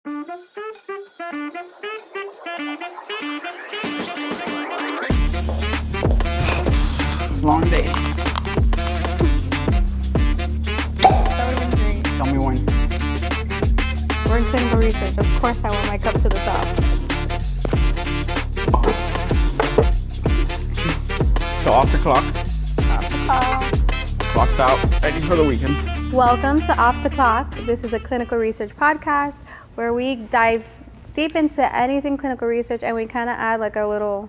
Long day. That would have been great. Tell me when. We're in clinical research. Of course I want my cup to the top. So off the clock. Clocked out. Ready for the weekend. Welcome to Off the Clock. This is a clinical research podcast where we dive deep into anything clinical research and we kind of add like a little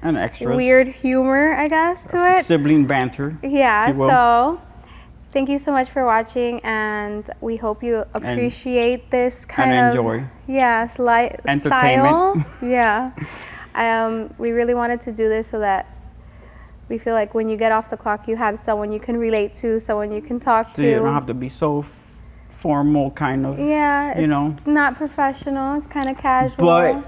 And extras. weird humor, I guess, to it. Sibling banter. Yeah, if you will. so thank you so much for watching, and we hope you appreciate this kind and of enjoy. style. Entertainment. Yeah. We really wanted to do this so that we feel like when you get off the clock, you have someone you can relate to, someone you can talk So to. you don't have to be so formal, kind of. Yeah, it's you know. not professional. It's kind of casual. But,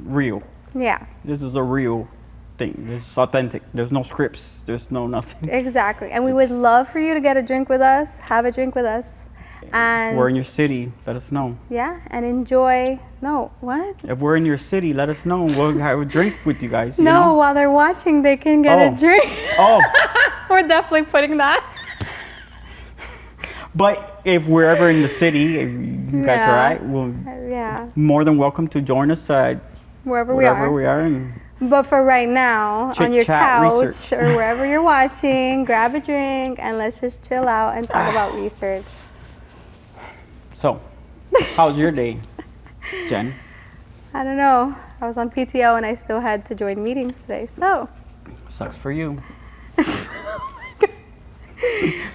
real. Yeah, This is a real thing. This is authentic. There's no scripts. There's no nothing. exactly. And we would love for you to get a drink with us, have a drink with us. And If we're in your city, let us know. yeah, and enjoy. No, what? If we're in your city, let us know. We'll have a drink with you guys. You No, know? while they're watching, they can get Oh. a drink. Oh, We're definitely putting that. but if we're ever in the city, if you guys Yeah. are right, we're Yeah, more than welcome to join us at wherever wherever we we are. And But for right now, on your Chit-chat couch research. or wherever you're watching, grab a drink and let's just chill out and talk about research. so, how's your day, Jen? I don't know. I was on PTO and I still had to join meetings today, so Sucks for you.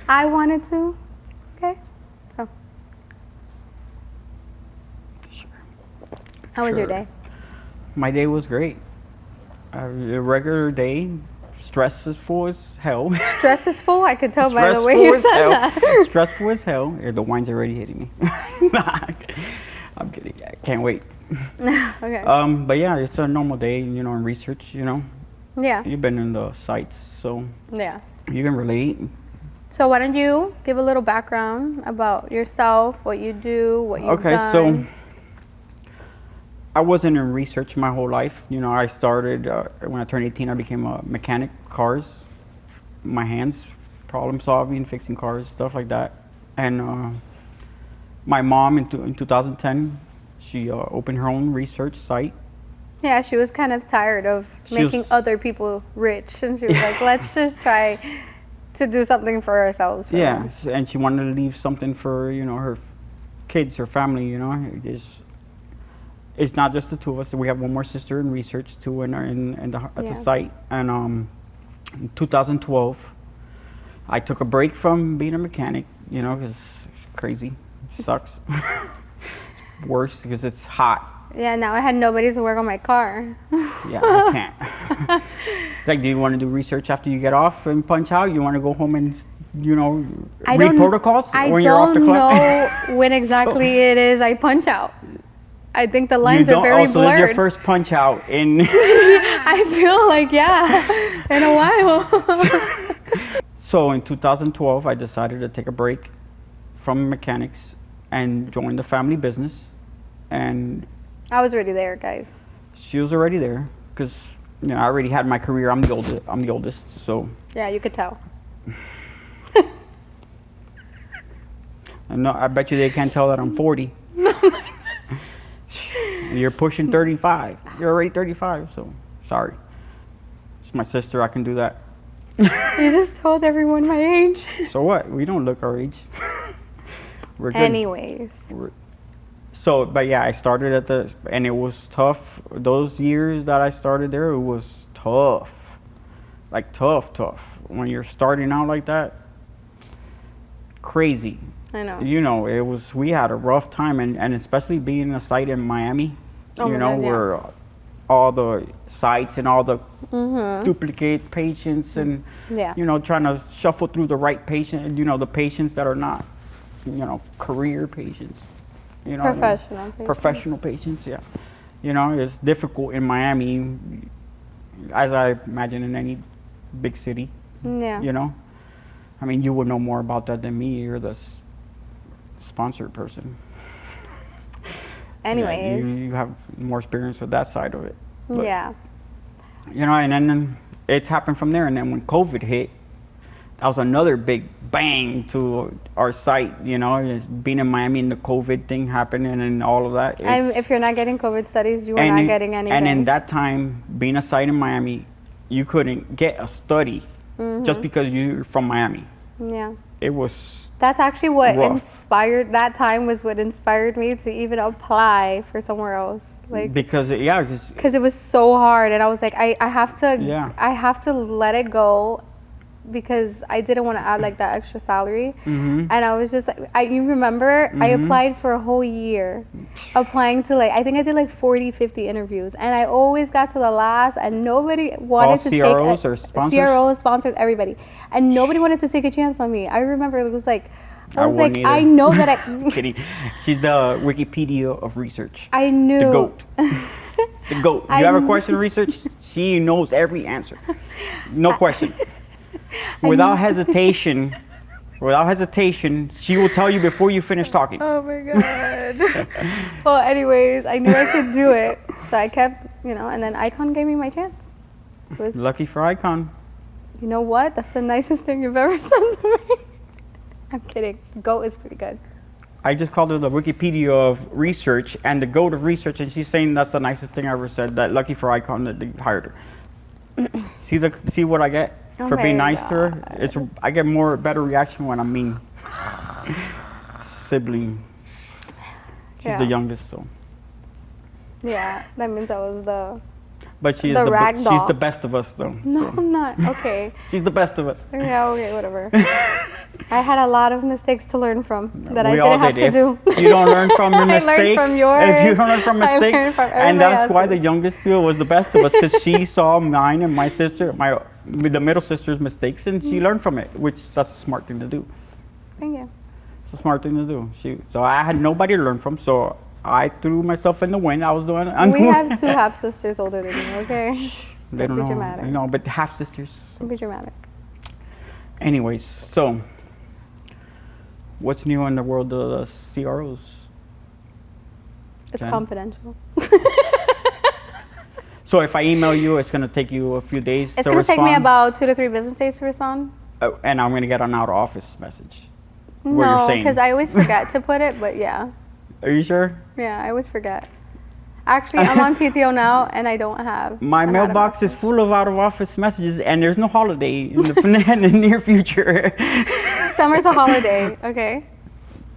I wanted to. Okay. So, Sure. how was your Sure. day? My day was great. A regular day, stressful as hell. Stress is full. I could tell by the way you said that. Stressful as hell. Yeah, the wine's already hitting me. I'm kidding. I can't wait. Okay. But yeah, it's a normal day, in research, Yeah. You've been in the sites, so Yeah. you can relate. So why don't you give a little background about yourself, what you do, what you've Okay, done? so I wasn't in research my whole life. I started when I turned 18. I became a mechanic, cars, my hands, problem solving, fixing cars, stuff like that. And my mom in 2010, she opened her own research site. Yeah, she was kind of tired of making other people rich, and she was like, let's just try to do something for ourselves. For Yeah, once. and she wanted to leave something for her kids, her family. It's not just the two of us. We have one more sister in research too, at the Yeah. site. And in 2012, I took a break from being a mechanic. Because it's crazy, sucks. It's worse because it's hot. Yeah, now I had nobody to work on my car. Yeah, I can't. Like, do you want to do research after you get off and punch out? You want to go home and read protocols I when you're off the don't clock? know when exactly it is I punch out. I think the lines You are don't- very so blurred. this is your first punch out in. I feel like, yeah, in a while. So in 2012, I decided to take a break from mechanics and join the family business. And I was already there, guys. she was already there because I already had my career. I'm the oldest, so. Yeah, you could tell. And no, I bet you they can't tell that I'm 40. You're pushing 35. You're already 35, so sorry. It's my sister. I can do that. You just told everyone my age. So what? We don't look our age. We're good. Anyways. So, but yeah, I started and it was tough. Those years that I started there, it was tough. Like tough. When you're starting out like that, crazy. I know. We had a rough time, and especially being a site in Miami, Oh my God, yeah. where all the sites and all the duplicate patients and, Yeah. trying to shuffle through the right patient, the patients that are not, career patients. Professional patients. Professional patients, yeah. It's difficult in Miami, as I imagine in any big city. Yeah. I mean, you would know more about that than me. You're the sponsored person. anyways. You have more experience with that side of it. But, Yeah. You know, and then it's happened from there. And then when COVID hit, that was another big bang to our site. You know, just being in Miami and the COVID thing happened, and then all of that. And if you're not getting COVID studies, you are not getting anything. And in that time, being a site in Miami, you couldn't get a study just because you're from Miami. Yeah. It was. That's actually what rough. inspired, that time was what inspired me to even apply for somewhere else. Like, because it was so hard, and I was like, I have to, Yeah. I have to let it go, because I didn't want to add like that extra salary. And I was just like, you remember, I applied for a whole year, applying to like, I think I did like 40, 50 interviews, and I always got to the last, and nobody wanted to CROs take or sponsors? CROs, sponsors, everybody, and nobody wanted to take a chance on me. I remember it was like, I was like, wouldn't I either. know that I Kidding. She's the Wikipedia of research. I knew The GOAT. The GOAT. You have a question of research, she knows every answer. No question. Without hesitation, she will tell you before you finish talking. Oh my God. Well, anyways, I knew I could do it. So I kept, and then Icon gave me my chance. It was, Lucky for Icon. You know what? That's the nicest thing you've ever said to me. I'm kidding. GOAT is pretty good. I just called her the Wikipedia of research and the GOAT of research, and she's saying that's the nicest thing I ever said, that lucky for Icon that they hired her. See what I get? For being nice to her, I get better reaction when I'm mean. Sibling. She's the youngest, so. Yeah, that means I was the. But she's she's the best of us, though. No, I'm not. Okay. She's the best of us. Yeah. Okay. Whatever. I had a lot of mistakes to learn from that I We didn't all have did. to do. If you don't learn from your mistakes, I learned from yours. If you don't learn from I mistakes, learned from and everybody that's why the else's. youngest two was the best of us, because she saw mine and my sister, the middle sister's mistakes, and she learned from it, which that's a smart thing to do. Thank you. It's a smart thing to do. So I had nobody to learn from, so I threw myself in the wind. I was doing. We have two half sisters older than you. Okay. They don't be know. dramatic. You know, but half sisters. Don't be dramatic. Anyways, so what's new in the world of the CROs? It's Jen? confidential. So if I email you, it's gonna take you a few days. It's to gonna take me respond? about 2 to 3 business days to respond. And I'm gonna get an out of office message. Where you're No, saying. because I always forget to put it. But yeah, Are you sure? yeah, I always forget. Actually, I'm on PTO now, and I don't have. My mailbox is full of out of office messages, and there's no holiday in the near future. Summer's a holiday, okay?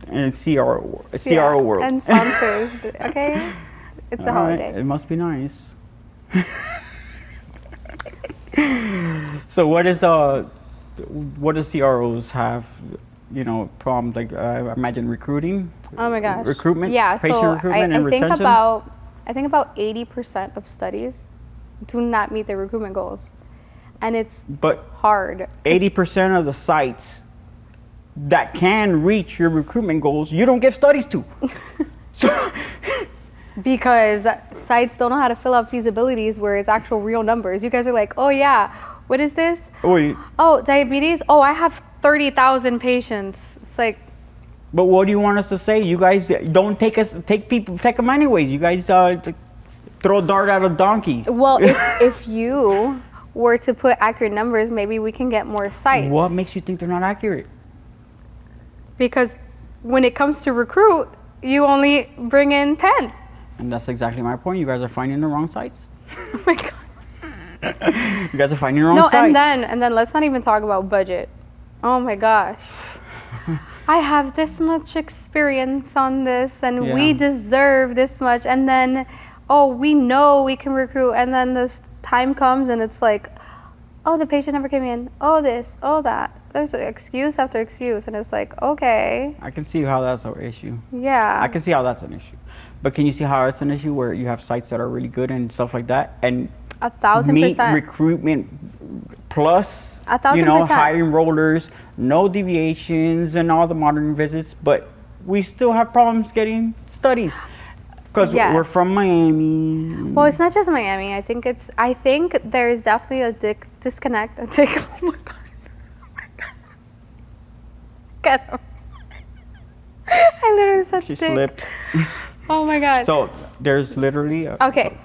And CRO Yeah, world. and sponsors, okay? It's a All right, holiday. it must be nice. So what do CROs have? Problems like I imagine recruiting. Oh my gosh. Recruitment. Yeah. Patient So recruitment and I think retention. I think about 80% of studies do not meet their recruitment goals, and it's But hard. 80% of the sites that can reach your recruitment goals, you don't give studies to. So, Because sites don't know how to fill out feasibilities where it's actual real numbers. You guys are like, oh yeah, what is this? Oh, diabetes? Oh, I have 30,000 patients. It's like, but what do you want us to say? You guys don't take them anyways. You guys throw a dart at a donkey. well, if you were to put accurate numbers, maybe we can get more sites. What makes you think they're not accurate? Because when it comes to recruit, you only bring in 10. And that's exactly my point. You guys are finding the wrong sites. Oh my God. You guys are finding the wrong No, sites. and then let's not even talk about budget. Oh my gosh. I have this much experience on this, and we deserve this much. And then, we know we can recruit. And then this time comes and it's like, the patient never came in. Oh, this, that. There's excuse after excuse. And it's like, okay. I can see how that's an issue. Yeah. I can see how that's an issue. But can you see how it's an issue where you have sites that are really good and stuff like that? And 1,000%. recruitment plus, 1,000%. high enrollers, no deviations and all the monitoring visits, but we still have problems getting studies because we're from Miami. Well, it's not just Miami. I think there is definitely a disconnect. Oh my God. Get him. I literally said She dick. slipped. Oh my God. So there's literally Okay.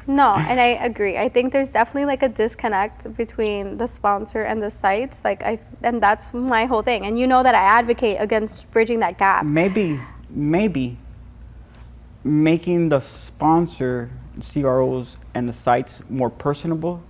No, and I agree. I think there's definitely like a disconnect between the sponsor and the sites. And that's my whole thing. And you know that I advocate against bridging that gap. maybe making the sponsor, CROs, and the sites more personable,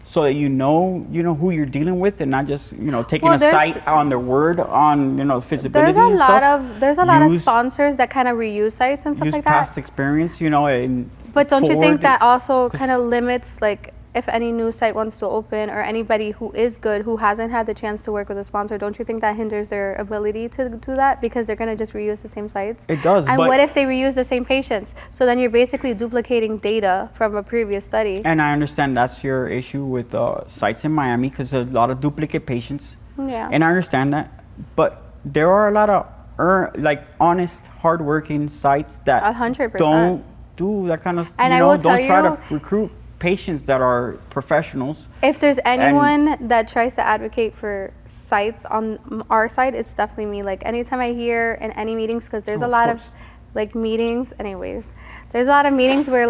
so that you know who you're dealing with, and not just taking a site on their word on feasibility. There's a lot of sponsors that kind of reuse sites and stuff like that. Use past experience, and but don't you think that also kind of limits, like, if any new site wants to open, or anybody who is good who hasn't had the chance to work with a sponsor, don't you think that hinders their ability to do that, because they're going to just reuse the same sites? It does. And what if they reuse the same patients? So then you're basically duplicating data from a previous study. And I understand that's your issue with sites in Miami, because there's a lot of duplicate patients. Yeah. And I understand that, but there are a lot of honest, hardworking sites that 100%. don't do that kind of. And I will tell don't try you, to recruit patients that are professionals. If there's anyone that tries to advocate for sites on our side, it's definitely me. Like, anytime I hear in any meetings, because there's a lot of like meetings, anyways, there's a lot of meetings where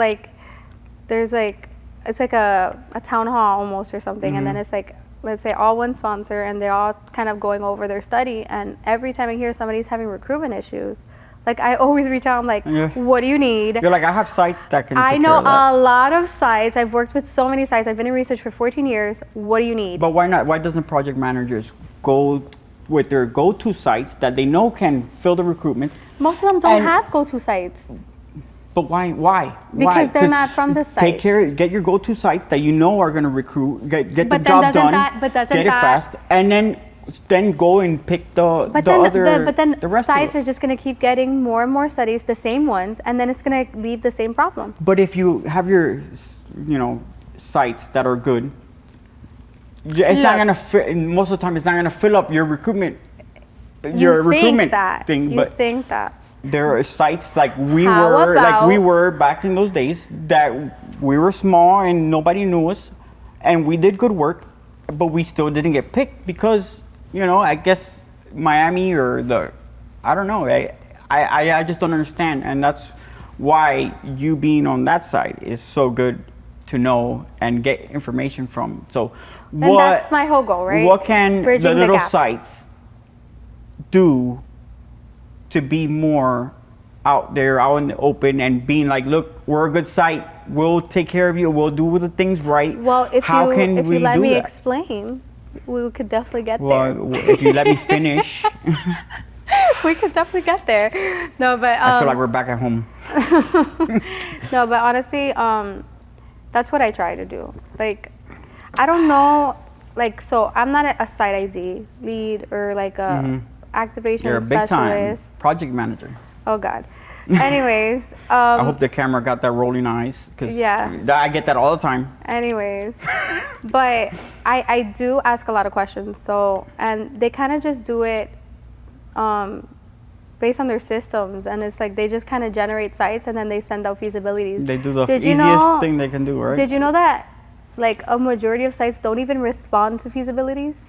there's it's like a town hall almost or something, and then it's like, let's say all one sponsor, and they're all kind of going over their study, and every time I hear somebody's having recruitment issues, like, I always reach out. I'm like, what do you need? You're like, I have sites that can. I know a lot of sites. I've worked with so many sites. I've been in research for 14 years. What do you need? But why not? Why doesn't project managers go with their go-to sites that they know can fill the recruitment? Most of them don't have go-to sites. But why? Because they're not from the site. Get your go-to sites that you know are going to recruit. Get the job done. Get it fast, and then go and pick the rest sites are just going to keep getting more and more studies, the same ones, and then it's going to leave the same problem. But if you have your sites that are good, it's not going to fit. Most of the time, it's not going to fill up your recruitment. Your recruitment thing. You think that. There are sites like we were back in those days, that we were small and nobody knew us, and we did good work, but we still didn't get picked because I guess Miami I don't know. I just don't understand, and that's why you being on that side is so good to know and get information from. So that's my whole goal, right? What can the little sites do to be more out there, out in the open, and being like, look, we're a good site. We'll take care of you. We'll do the things right. Well, if you let me explain, we could definitely get there. Well, if you let me finish. We could definitely get there. No, but I feel like we're back at home. No, but honestly, that's what I try to do. Like, I don't know, so I'm not a site ID lead or like a activation You're a specialist. Big time project manager. Oh God. Anyways, I hope the camera got that rolling eyes, because I get that all the time. Anyways, but I do ask a lot of questions. So, and they kind of just do it based on their systems, and it's like they just kind of generate sites and then they send out feasibilities. They do the easiest thing they can do, right? Did you know that like a majority of sites don't even respond to feasibilities?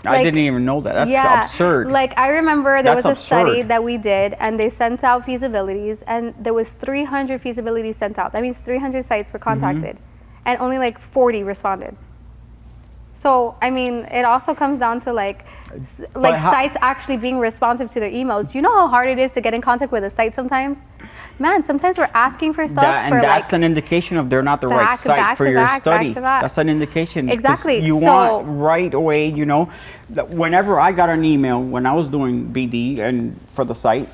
I didn't even know that. That's absurd. Like, I remember there was a study that we did, and they sent out feasibilities, and there was 300 feasibilities sent out. That means 300 sites were contacted, and only like 40 responded. So, I mean, it also comes down to sites actually being responsive to their emails. Do you know how hard it is to get in contact with a site sometimes? Man, sometimes we're asking for stuff that's an indication of they're not the right site for your study. That's an indication. Exactly. You want right away, whenever I got an email, when I was doing BD and for the site,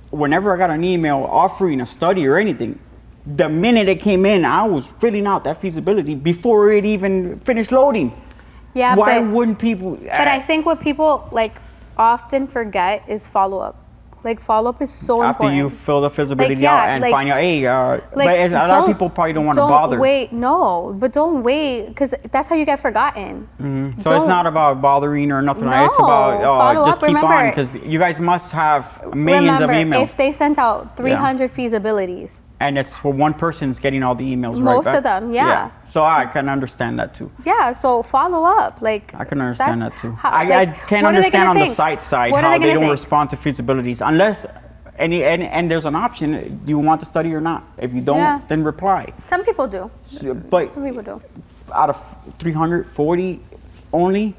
whenever I got an email offering a study or anything, the minute it came in, I was filling out that feasibility before it even finished loading. Yeah, why wouldn't people? But I think what people often forget is follow-up. Like, follow-up is so important. After you fill the feasibility out and find out, hey, but a lot of people probably don't want to bother. Don't wait, because that's how you get forgotten. So it's not about bothering or nothing. It's about just keep on, because you guys must have millions of emails. If they sent out 300 feasibilities, And it's for one person's getting all the emails right Most back? of them, yeah. So I can understand that too. Yeah, so follow up. Like, I can understand that too. How, I can't understand on the site side how how they don't respond to feasibilities unless and there's an option. Do you want to study or not? If you don't, then reply. Some people do. But some people do. Out of 340 only,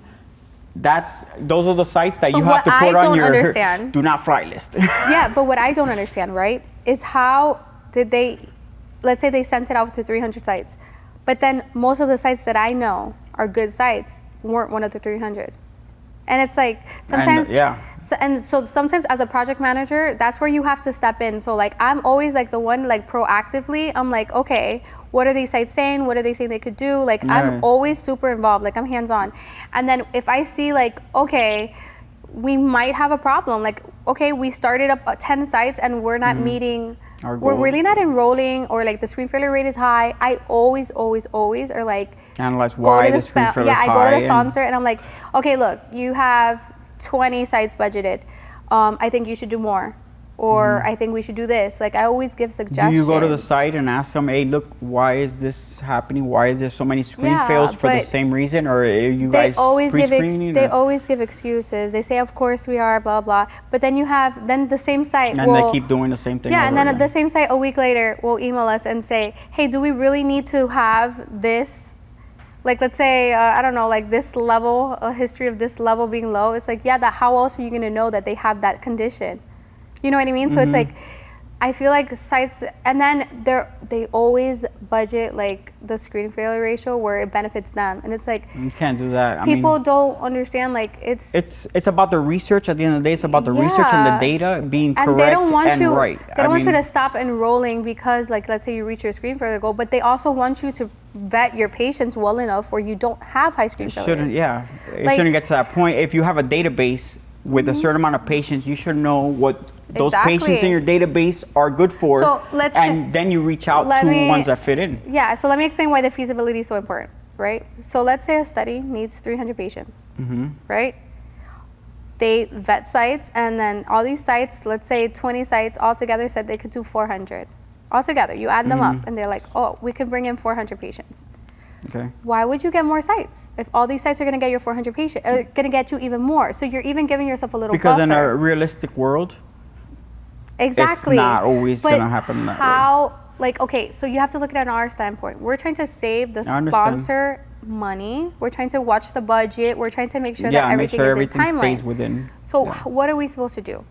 those are the sites that you have to put on your do not fly list. Yeah, but what I don't understand, right, is how did they, let's say they sent it out to 300 sites, but then most of the sites that I know are good sites weren't one of the 300. And it's like sometimes, so sometimes as a project manager, that's where you have to step in. So like I'm always like the one like proactively, I'm like, okay, what are these sites saying? What are they saying they could do? Like I'm always super involved, like I'm hands-on. And then if I see like, okay, we might have a problem. Like, okay, we started up 10 sites and we're not meeting, we're really not enrolling, or like the screen failure rate is high. I always are like, analyze why the screen failure is high. I go to the sponsor and I'm like, okay, look, you have 20 sites budgeted. I think you should do more. Or I think we should do this. Like I always give suggestions. Do you go to the site and ask them, hey, look, why is this happening? Why is there so many screen fails for the same reason? Or are you guys pre-screening? They always give excuses. They say, of course we are, blah, blah. But then you have, then the same site and they keep doing the same thing. Yeah, and then the same site a week later will email us and say, hey, do we really need to have this? Like, let's say, I don't know, like this level, a history of this level being low. It's like, yeah, how else are you going to know that they have that condition? You know what I mean? So it's like, I feel like sites, and then they always budget like the screen failure ratio where it benefits them, and it's like you can't do that. People don't understand like it's about the research. At the end of the day, it's about the research and the data being correct and they don't want you, right. They don't want you to stop enrolling because, like, let's say you reach your screen failure goal, but they also want you to vet your patients well enough where you don't have high screen failure. It shouldn't get to that point. If you have a database with a certain amount of patients, you should know what those patients in your database are good for, and then you reach out to ones that fit in. Yeah, so let me explain why the feasibility is so important, right? So let's say a study needs 300 patients, right? They vet sites, and then all these sites, let's say 20 sites altogether said they could do 400. Altogether, you add them up, and they're like, oh, we can bring in 400 patients. Okay. Why would you get more sites if all these sites are going to get your 400 patients, going to get you even more? So you're even giving yourself a little buffer. Because in a realistic world, exactly, it's not always going to happen that way. Like, okay, so you have to look at it on our standpoint. We're trying to save the sponsor money. We're trying to watch the budget. We're trying to make sure that everything stays within. So what are we supposed to do?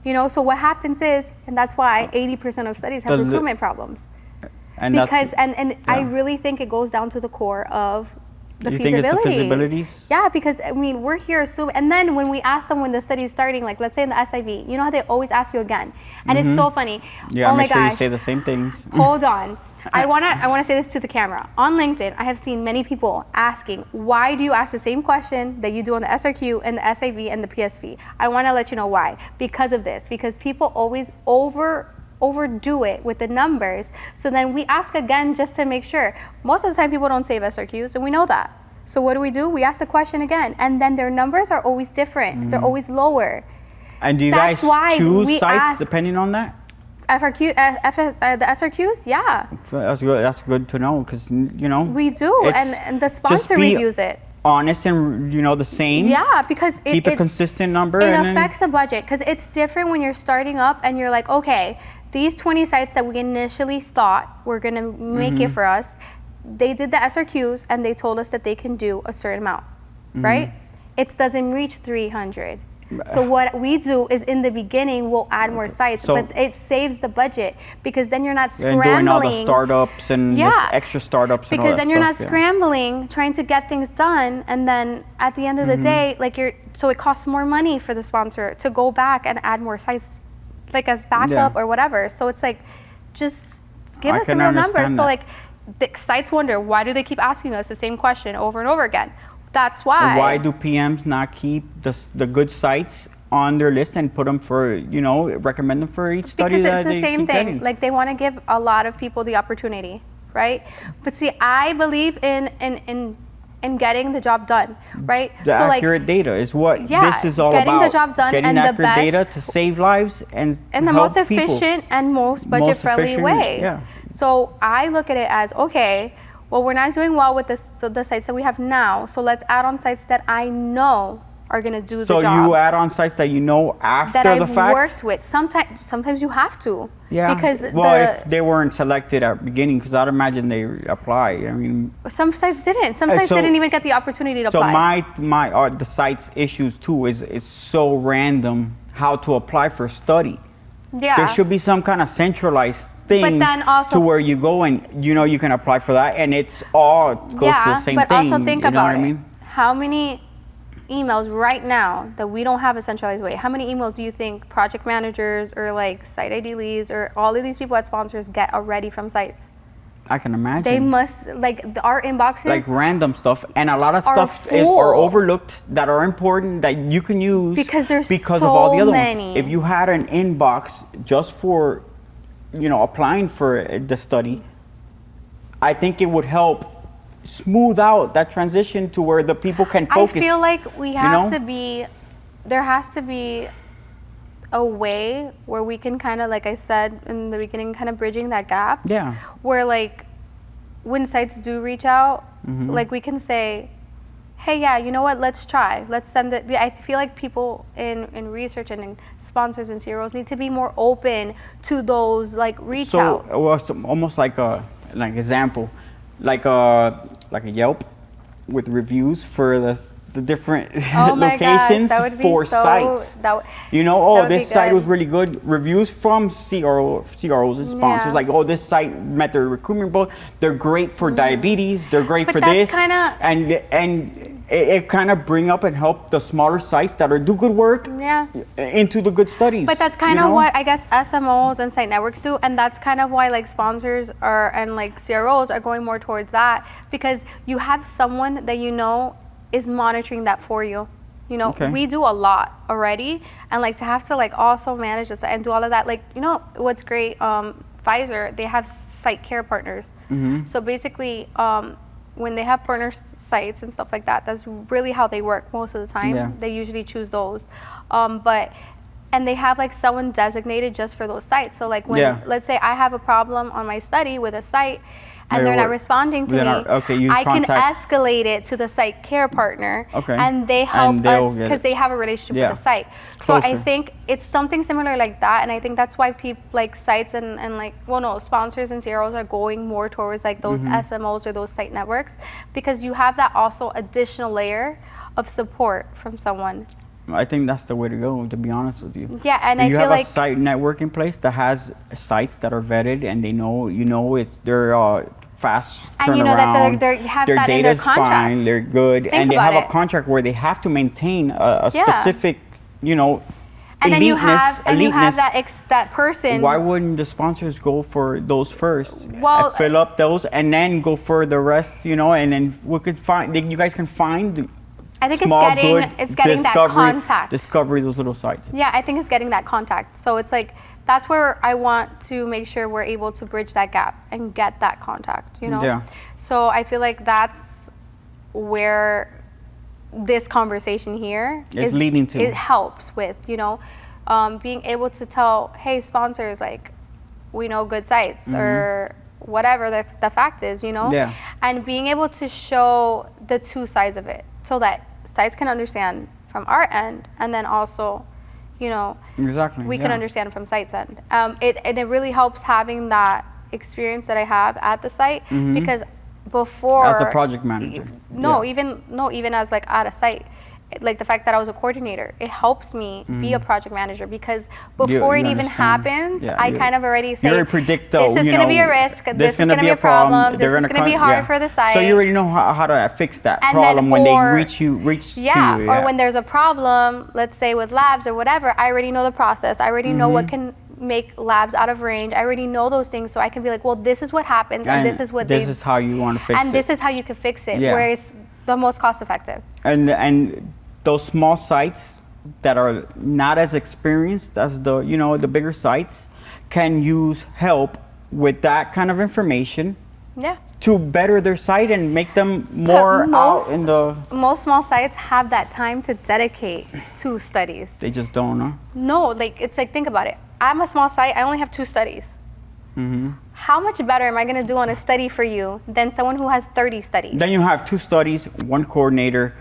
You know, so what happens is, and that's why 80% of studies have recruitment problems. And I really think it goes down to the core of the feasibility. Think it's the feasibilities? Yeah, because I mean, we're here assuming, and then when we ask them when the study is starting, like let's say in the SIV, you know how they always ask you again, and it's so funny. Yeah, oh make my sure gosh. you say the same things. Hold on. I wanna say this to the camera. On LinkedIn, I have seen many people asking, why do you ask the same question that you do on the SRQ and the SIV and the PSV? I wanna let you know why. Because of this. Because people always overdo it with the numbers. So then we ask again just to make sure. Most of the time people don't save SRQs, and we know that. So what do? We ask the question again, and then their numbers are always different. They're always lower. And do you guys choose sites depending on that? FRQ, the SRQs, yeah. That's good to know, because you know we do, and the sponsor reviews it. Honest and the same. Yeah, because keep a consistent number. It affects the budget, because it's different when you're starting up and you're like, okay, these 20 sites that we initially thought were gonna make it for us, they did the SRQs and they told us that they can do a certain amount, right? It doesn't reach 300. So what we do is in the beginning we'll add more sites, but it saves the budget, because then you're not scrambling. And doing all the startups and extra startups. Because and all then that you're stuff, not scrambling trying to get things done, and then at the end of the day, like so it costs more money for the sponsor to go back and add more sites, like as backup or whatever. So it's like, just give us the real numbers. So like the sites wonder, why do they keep asking us the same question over and over again? That's why. And why do PMs not keep the good sites on their list and put them for, recommend them for each study? Because it's the same thing. Like they want to give a lot of people the opportunity, right? But see, I believe in in getting the job done, right? The accurate data is what this is all getting about. Getting the job done getting and accurate the best data to save lives and in the help most efficient people. and most budget-friendly way. Yeah. So I look at it as, okay, well, we're not doing well with the sites that we have now, so let's add on sites that I know are going to do the job. So you add on sites that you know after that the I've fact? worked with. Sometimes you have to. Yeah. Because if they weren't selected at the beginning, because I'd imagine they apply. I mean, some sites didn't. Some sites didn't even get the opportunity to apply. So my the site's issues too is so random how to apply for a study. Yeah. There should be some kind of centralized thing but then also, to where you go and you can apply for that, and it's all goes to the same thing. but also think about it. I mean? How many emails right now that we don't have a centralized way? How many emails do you think project managers or like site ID leads or all of these people at sponsors get already from sites? I can imagine. They must, like, our inboxes. Like random stuff, and a lot of stuff are overlooked that are important that you can use because of all the other ones. If you had an inbox just for, applying for the study, I think it would help smooth out that transition to where the people can focus. I feel like we have to be, there has to be a way where we can kind of, like I said in the beginning, kind of bridging that gap. Yeah. Where like when sites do reach out, like we can say, hey, yeah, you know what, let's try. Let's send it. I feel like people in research and in sponsors and CROs need to be more open to those like reach outs. So almost like example, like a Yelp with reviews for the different locations for sites. This site was really good. Reviews from CROs and sponsors, like, this site met their recruitment goal. They're great for diabetes. They're great for this. And it kind of bring up and help the smaller sites that do good work into the good studies. But that's kind of what I guess SMOs and site networks do, and that's kind of why like sponsors and like CROs are going more towards that, because you have someone that is monitoring that for you. We do a lot already, and like to have to like also manage this and do all of that. Like, what's great, Pfizer, they have site care partners. So basically, when they have partner sites and stuff like that, that's really how they work most of the time. Yeah. They usually choose those. And they have like someone designated just for those sites. So like when, let's say I have a problem on my study with a site and they're not responding to me, I can escalate it to the site care partner, and they help us because they have a relationship with the site. So I think it's something similar like that, and I think that's why people like sites and like, sponsors and CROs are going more towards like those SMOs or those site networks, because you have that also additional layer of support from someone. I think that's the way to go, to be honest with you. Yeah, and I feel like you have a site network in place that has sites that are vetted, and they know, they're fast turnaround. And that they have their that in their data's contract. fine, they're good, and they have a contract where they have to maintain a specific, and then you have that person. Why wouldn't the sponsors go for those first? Well, fill up those, and then go for the rest, and then we could find. You guys can find. I think it's getting that contact. Discovery those little sites. Yeah, I think it's getting that contact. So it's like, that's where I want to make sure we're able to bridge that gap and get that contact, Yeah. So I feel like that's where this conversation here is leading to. It helps with, being able to tell, hey, sponsors, like, we know good sites or whatever the fact is, Yeah. And being able to show the two sides of it so that sites can understand from our end, and then also, we can understand from site's end. It really helps having that experience that I have at the site, because before, as a project manager, even as like at a site, like the fact that I was a coordinator, it helps me be a project manager, because before it even happens, I kind of already say, you predict, this is going to be a risk, this is going to be a problem, this is going to be hard for the site. So you already know how to fix that problem when they reach to you. Or when there's a problem, let's say with labs or whatever, I already know the process. I already know what can make labs out of range. I already know those things, so I can be like, well, this is what happens, and this is what this is how you want to fix it, and this is how you can fix it, where it's the most cost effective. And those small sites that are not as experienced as the bigger sites can use help with that kind of information to better their site and make them more out in the. Most small sites have that time to dedicate to studies. They just don't, huh? No, like it's like, think about it. I'm a small site. I only have 2 studies. How much better am I going to do on a study for you than someone who has 30 studies? Then you have 2 studies, 1 coordinator.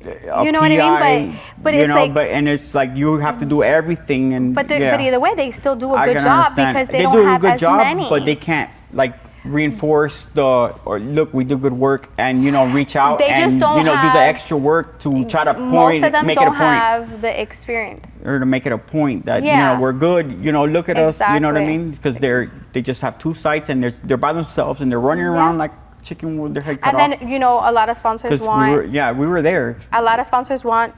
You know what I mean? But it's like, and it's like you have to do everything, and but either way, they still do a I good can job understand. because they do don't a have good as job, many. but they can't like reinforce or look, we do good work, and reach out They and just don't do the have- extra work to try to Most of them make it a don't point, have the experience. or to make it a point that Yeah. we're good. Look at us. You know what I Exactly. mean? Because they just have 2 sites and they're by themselves and they're running around like chicken with their head cut And off. then a lot of sponsors Because want we were there. a lot of sponsors want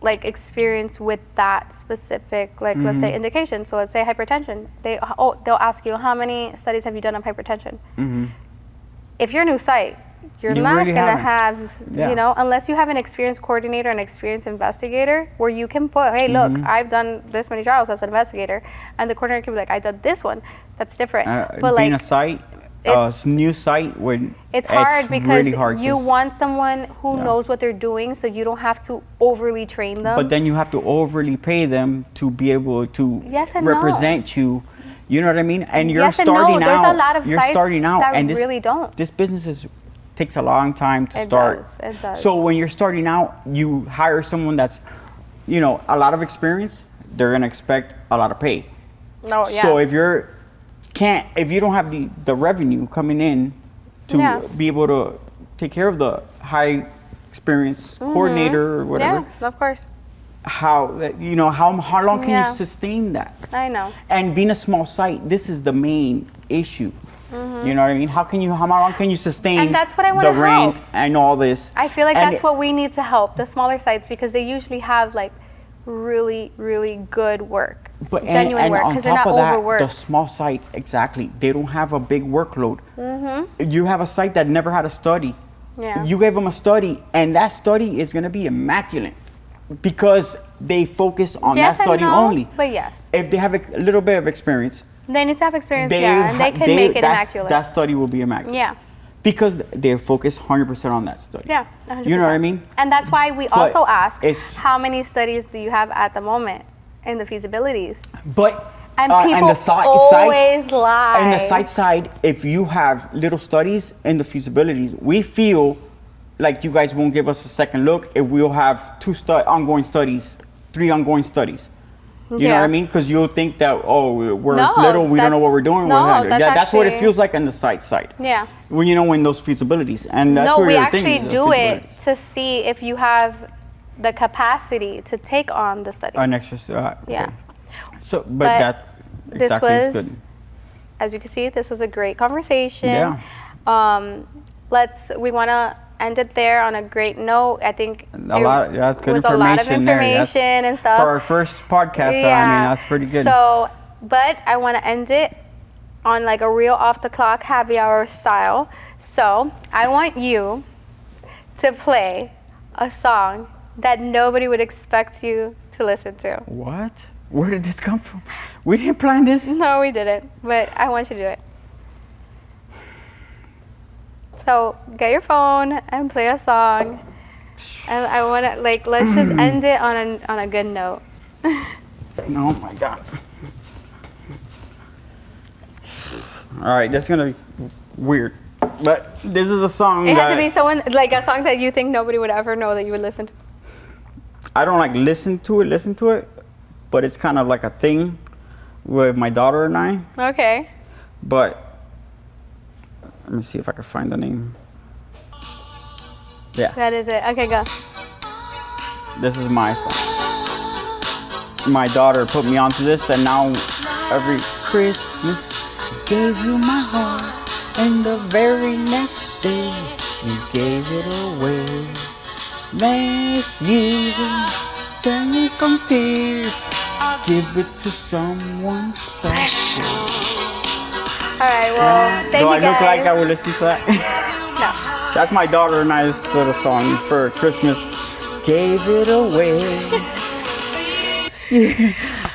like experience with that specific, like let's say indication. So let's say hypertension. They'll ask you, how many studies have you done on hypertension? If you're a new site, you're You not really gonna haven't. have unless you have an experienced coordinator and experienced investigator where you can put, hey, look, I've done this many trials as an investigator, and the coordinator can be like, I did this one. That's different. But being like, a site, it's- new site, when it's hard because really hard you 'cause- want someone who knows what they're doing, so you don't have to overly train them. But then you have to overly pay them to be able to Yes and no. represent you. You know what I mean? And you're Yes and no. starting out. There's a lot of you're sites starting out, that and this really don't. This business takes a long time to It start. does, it does. So when you're starting out, you hire someone that's, a lot of experience. They're gonna expect a lot of pay. No, yeah. So if you don't have the revenue coming in to be able to take care of the high experience coordinator or whatever, Yeah, of course. how long can Yeah. you sustain that? I know. And being a small site, this is the main issue. You know what I mean? How long can you sustain And that's what I wanna the rent help. and all this? I feel like And that's what we need to help the smaller sites, because they usually have like really, really good work, genuine work, on because they're top not of that, overworked. the small sites, exactly, they don't have a big workload. You have a site that never had a study. Yeah. You gave them a study, and that study is going to be immaculate because they focus on Yes that and study no, only. but yes. If they have a little bit of experience, They need to have experience, and they can make it immaculate. That study will be immaculate. Yeah. Because they're focused 100% on that study. Yeah, 100%. You know what I mean? And that's why we But also ask, it's- how many studies do you have at the moment in the feasibilities? But And and people the always sites, lie. And the site side, if you have little studies in the feasibilities, we feel like you guys won't give us a second look if we'll have 2 ongoing studies, 3 ongoing studies. You know Yeah. what I mean? Because you'll think that, we're No, little, we don't know what we're doing. no, That's what it actually- feels like on the site side. Yeah. When in those feasibilities, and that's No, where we you're actually thinking, the do it feasibilities. to see if you have the capacity to take on the study. An extra, Yeah. okay. So, but But that's this exactly was, good. as you can see, this was a great conversation. Yeah. We want to end it there on a great note. I think That's good was information. a lot of there. information and stuff. For our first podcast, I mean, that's pretty good. So, but I want to end it on like a real off the clock happy hour style. So I want you to play a song that nobody would expect you to listen to. What? Where did this come from? We didn't plan this. No, we didn't, but I want you to do it. So get your phone and play a song, and I want to let's just end it on a good note. Oh my God. All right, that's gonna be weird, but this is a song. It has to be someone like a song that you think nobody would ever know that you would listen to. I don't listen to it, but it's kind of like a thing with my daughter and I. Okay. But let me see if I can find the name. Yeah, That is it. Okay, go. this is my song. My daughter put me onto this, and now every Christmas gave you my heart, and the very next day you gave it away. Next year, save me from tears, give it to someone special. All right. Well, thank Do you I look guys. like I would listen to that? No. That's my daughter and I's little song for Christmas. Gave it away.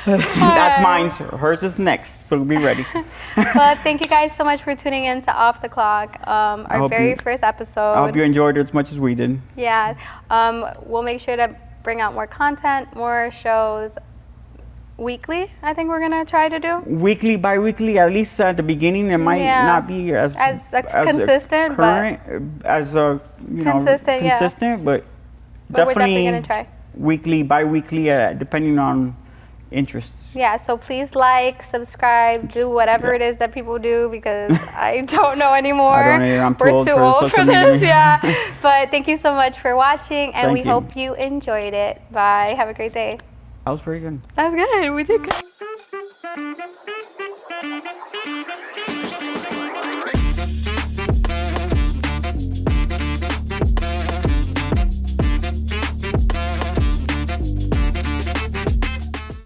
That's mine. So hers is next. So be ready. Well, thank you guys so much for tuning in to Off the Clock, our very first episode. I hope you enjoyed it as much as we did. Yeah. We'll make sure to bring out more content, more shows weekly. I think we're going to try to do. Weekly, bi-weekly, at least at the beginning. It might not be as consistent, current, as consistent, but we're definitely going to try. Weekly, bi-weekly, depending on interests. Yeah, so please like, subscribe, do whatever it is that people do, because I don't know anymore. I don't either. I'm We're too old for this, yeah. But thank you so much for watching, and we hope you enjoyed it. Bye. Have a great day. That was pretty good. That was good. We did good.